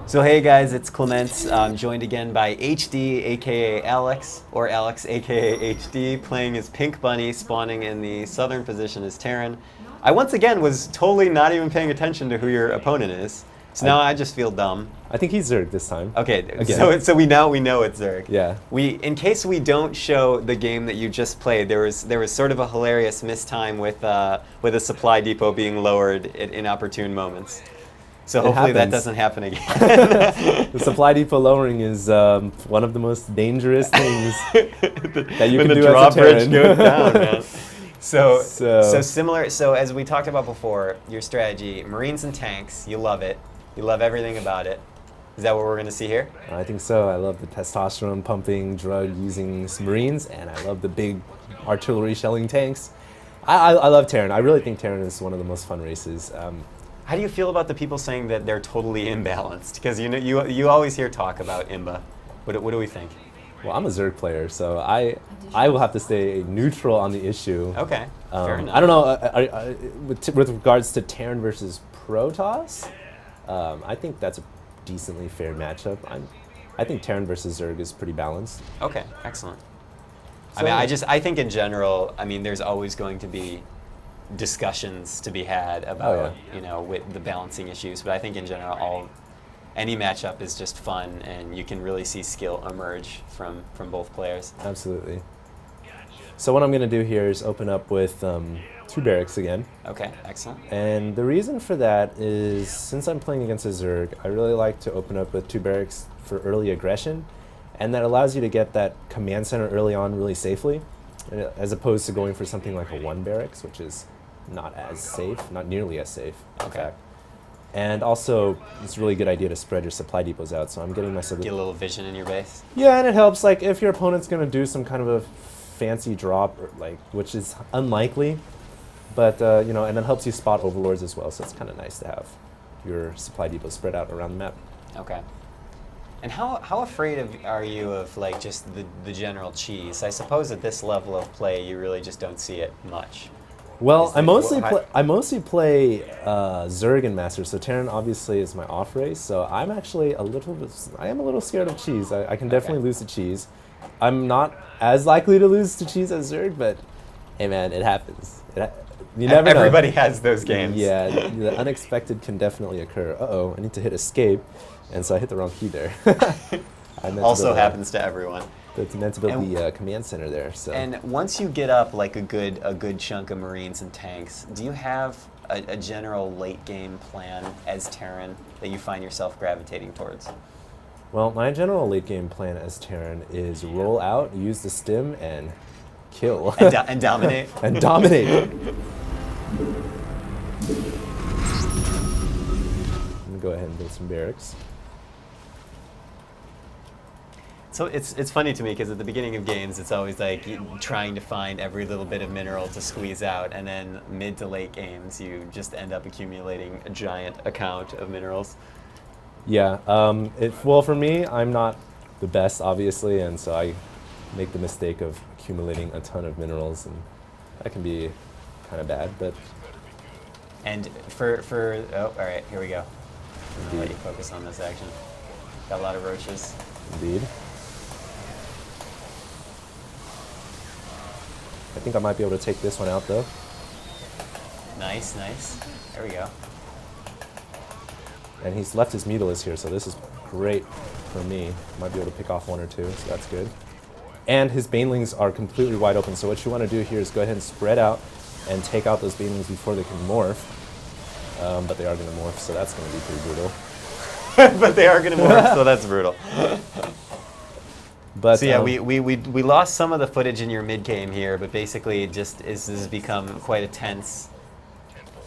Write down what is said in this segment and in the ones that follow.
So hey guys, it's Clement. I'm joined again by HD, aka Alex, or Alex, aka HD, playing as Pink Bunny, spawning in the southern position as Terran. I once again was totally not even paying attention to who your opponent is, so now I just feel dumb. I think he's Zerg this time. Okay, Again. so we know it's Zerg. Yeah. In case we don't show the game that you just played, there was sort of a hilarious mistime with a supply depot being lowered at inopportune moments. So hopefully that doesn't happen again. The supply depot lowering is one of the most dangerous things that you can do as a Terran. Goes down, man. So similar. So as we talked about before, your strategy: Marines and tanks. You love it. You love everything about it. Is that what we're going to see here? I think so. I love the testosterone pumping, drug using Marines, and I love the big artillery shelling tanks. I love Terran. I really think Terran is one of the most fun races. How do you feel about the people saying that they're totally imbalanced? Because you always hear talk about imba. What do we think? Well, I'm a Zerg player, so I will have to stay neutral on the issue. Okay, fair enough. I don't know, with regards to Terran versus Protoss, I think that's a decently fair matchup. I think Terran versus Zerg is pretty balanced. Okay, excellent. So, I think in general, there's always going to be discussions to be had about with the balancing issues, but I think in general any matchup is just fun, and you can really see skill emerge from both players. Absolutely. So what I'm going to do here is open up with 2 barracks again. Okay, excellent. And the reason for that is, since I'm playing against a Zerg, I really like to open up with 2 barracks for early aggression, and that allows you to get that command center early on really safely, as opposed to going for something like a 1 barracks, which is not as safe, not nearly as safe, in fact. And also, it's a really good idea to spread your supply depots out, so I'm getting myself... Get a little vision in your base? Yeah, and it helps, like, if your opponent's going to do some kind of a fancy drop, or, like, which is unlikely, but, and it helps you spot overlords as well, so it's kind of nice to have your supply depots spread out around the map. Okay. And how afraid are you of, like, just the general cheese? I suppose at this level of play, you really just don't see it much. Well, I mostly play Zerg and Master, so Terran obviously is my off race. So I'm actually a little scared of cheese. I can definitely lose to cheese. I'm not as likely to lose to cheese as Zerg, but hey man, it happens. You never know. Everybody has those games. Yeah, the unexpected can definitely occur. Uh-oh, I need to hit escape, and so I hit the wrong key there. Also happens to everyone. It's meant to build the command center there. So. And once you get up like a good chunk of Marines and tanks, do you have a general late game plan as Terran that you find yourself gravitating towards? Well, my general late game plan as Terran is roll out, use the stim, and kill. And dominate? And dominate. I'm going to go ahead and build some barracks. So it's funny to me because at the beginning of games, it's always like trying to find every little bit of mineral to squeeze out, and then mid to late games, you just end up accumulating a giant account of minerals. Yeah, well for me, I'm not the best, obviously, and so I make the mistake of accumulating a ton of minerals, and that can be kind of bad, but... And all right, here we go. I'll let you focus on this action. Got a lot of roaches. Indeed. I think I might be able to take this one out, though. Nice, nice. There we go. And he's left his Mutalisk here, so this is great for me. Might be able to pick off 1 or 2, so that's good. And his Banelings are completely wide open, so what you want to do here is go ahead and spread out and take out those Banelings before they can morph. But they are going to morph, so that's going to be pretty brutal. But they are going to morph, so that's brutal. But, so yeah, we lost some of the footage in your mid game here, but basically it just has become quite a tense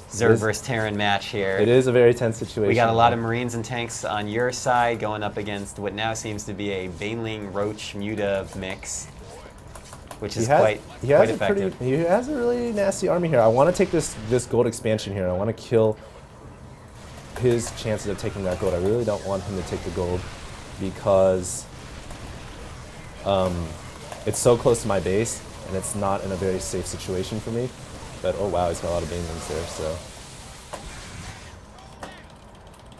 Zerg versus Terran match here. It is a very tense situation. We got a lot of Marines and tanks on your side going up against what now seems to be a Baneling Roach Muta mix, which is quite effective. He has a really nasty army here. I want to take this gold expansion here. I want to kill his chances of taking that gold. I really don't want him to take the gold because it's so close to my base, and it's not in a very safe situation for me. But oh wow, he's got a lot of Banelings there, so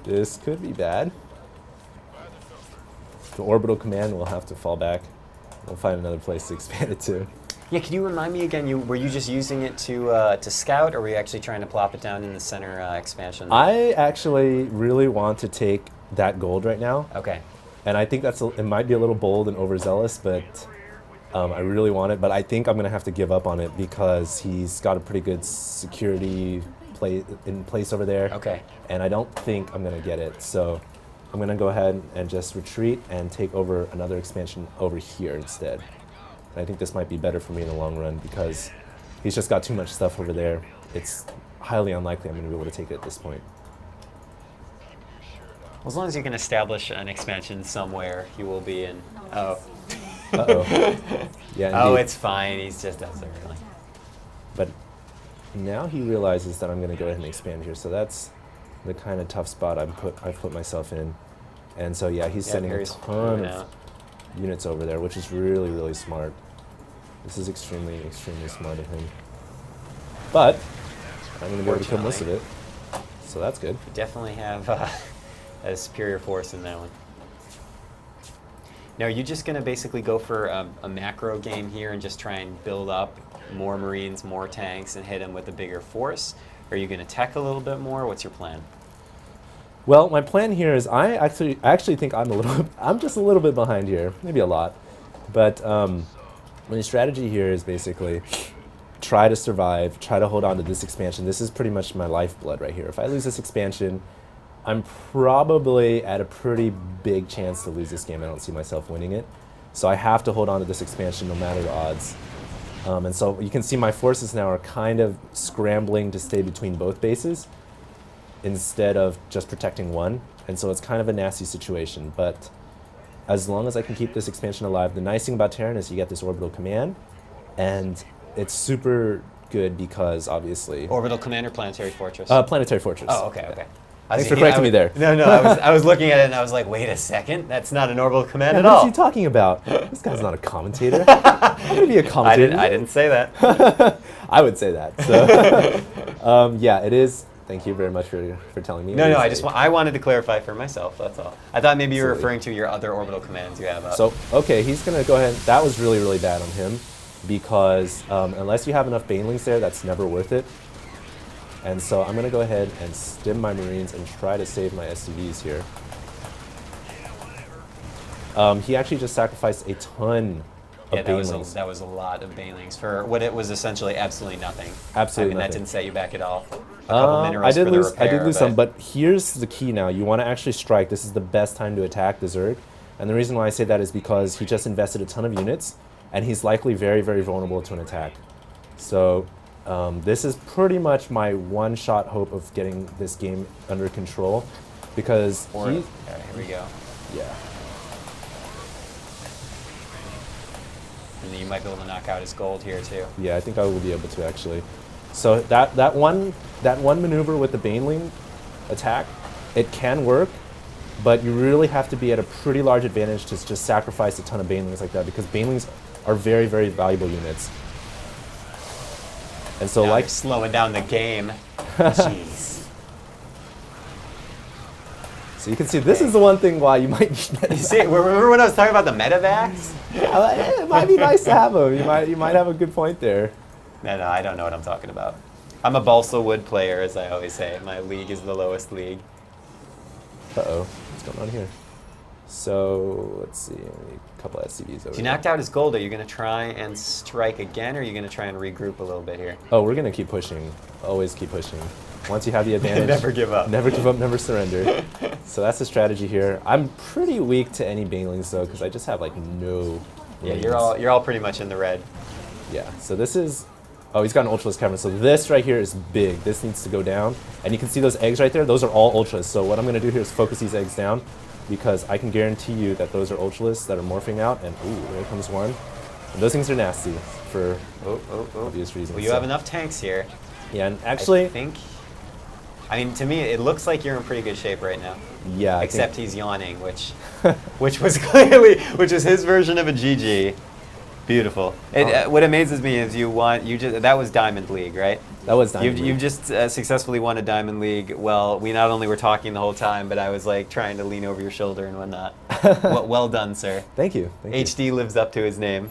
this could be bad. the orbital command will have to fall back. We'll find another place to expand it to. Yeah, can you remind me again? Were you just using it to scout, or were you actually trying to plop it down in the center expansion? I actually really want to take that gold right now. Okay. And I think it might be a little bold and overzealous, but I really want it. But I think I'm going to have to give up on it because he's got a pretty good security in place over there. Okay. And I don't think I'm going to get it. So I'm going to go ahead and just retreat and take over another expansion over here instead. And I think this might be better for me in the long run because he's just got too much stuff over there. It's highly unlikely I'm going to be able to take it at this point. Well, as long as you can establish an expansion somewhere, he will be in. Oh. Uh-oh. Yeah, oh, indeed. it's fine. He's just us early. But now he realizes that I'm going to go ahead and expand here. So that's the kind of tough spot I've put myself in. And so, yeah, he's sending a ton of units over there, which is really, really smart. This is extremely, extremely smart of him. But I'm going to be able to kill most of it. So that's good. You definitely have a superior force in that one. Now, are you just going to basically go for a macro game here and just try and build up more Marines, more tanks, and hit them with a bigger force? Or are you going to tech a little bit more? What's your plan? Well, my plan here is I actually think I'm just a little bit behind here, maybe a lot. But my strategy here is basically try to survive, try to hold on to this expansion. This is pretty much my lifeblood right here. If I lose this expansion, I'm probably at a pretty big chance to lose this game. I don't see myself winning it. So I have to hold on to this expansion no matter the odds. And so you can see my forces now are kind of scrambling to stay between both bases instead of just protecting one. And so it's kind of a nasty situation. But as long as I can keep this expansion alive, the nice thing about Terran is you get this orbital command. And it's super good because, obviously... Orbital command or planetary fortress? Planetary fortress. Oh, okay, okay. Thanks for correcting me there. No, I was looking at it and I was like, wait a second, that's not an orbital command at what all. What is he talking about? This guy's not a commentator. I'm going to be a commentator. I didn't say that. I would say that. So, yeah, it is. Thank you very much for telling me. No, I wanted to clarify for myself, that's all. I thought maybe you were referring to your other orbital commands you have up. So, okay, he's going to go ahead. That was really, really bad on him because unless you have enough banelings there, that's never worth it. And so I'm going to go ahead and stim my Marines and try to save my SCVs here. He actually just sacrificed a ton of banelings. That was a lot of banelings for what it was essentially absolutely nothing. Absolutely nothing. That didn't set you back at all. A couple minerals I did repair, lose some, but here's the key now. You want to actually strike. This is the best time to attack the Zerg. And the reason why I say that is because he just invested a ton of units, and he's likely very, very vulnerable to an attack. So this is pretty much my one-shot hope of getting this game under control, because here we go. Yeah. And then you might be able to knock out his gold here too. Yeah, I think I will be able to actually. So that one maneuver with the Baneling attack, it can work, but you really have to be at a pretty large advantage to just sacrifice a ton of Banelings like that, because Banelings are very, very valuable units. And so, now like slowing down the game. Jeez. So you can see this is the one thing why you might need medevacs. You see, remember when I was talking about the medevacs? It might be nice to have them. You might have a good point there. No, I don't know what I'm talking about. I'm a balsa wood player, as I always say. My league is the lowest league. Uh-oh. What's going on here? So, let's see. A couple SCVs over If you knocked out his gold, are you going to try and strike again, or are you going to try and regroup a little bit here? Oh, we're going to keep pushing. Always keep pushing. Once you have the advantage... Never give up. Never give up, never surrender. So that's the strategy here. I'm pretty weak to any Banelings, though, because I just have, like, no... Yeah, you're all pretty much in the red. Yeah, so this is... Oh, he's got an Ultralisk Cavern. So this right here is big. This needs to go down. And you can see those eggs right there. Those are all Ultras. So what I'm going to do here is focus these eggs down, because I can guarantee you that those are Ultralisks that are morphing out. And ooh, there comes one. And those things are nasty for obvious reasons. Well, you have enough tanks here. Yeah, and actually... I mean, to me, it looks like you're in pretty good shape right now. Yeah, except he's yawning, which was his version of a GG. Beautiful. Oh. What amazes me is that was Diamond League, right? That was Diamond You've League. just successfully won a Diamond League. Well, we not only were talking the whole time, but I was like trying to lean over your shoulder and whatnot. Well done, sir. Thank you. Thank you. HD lives up to his name.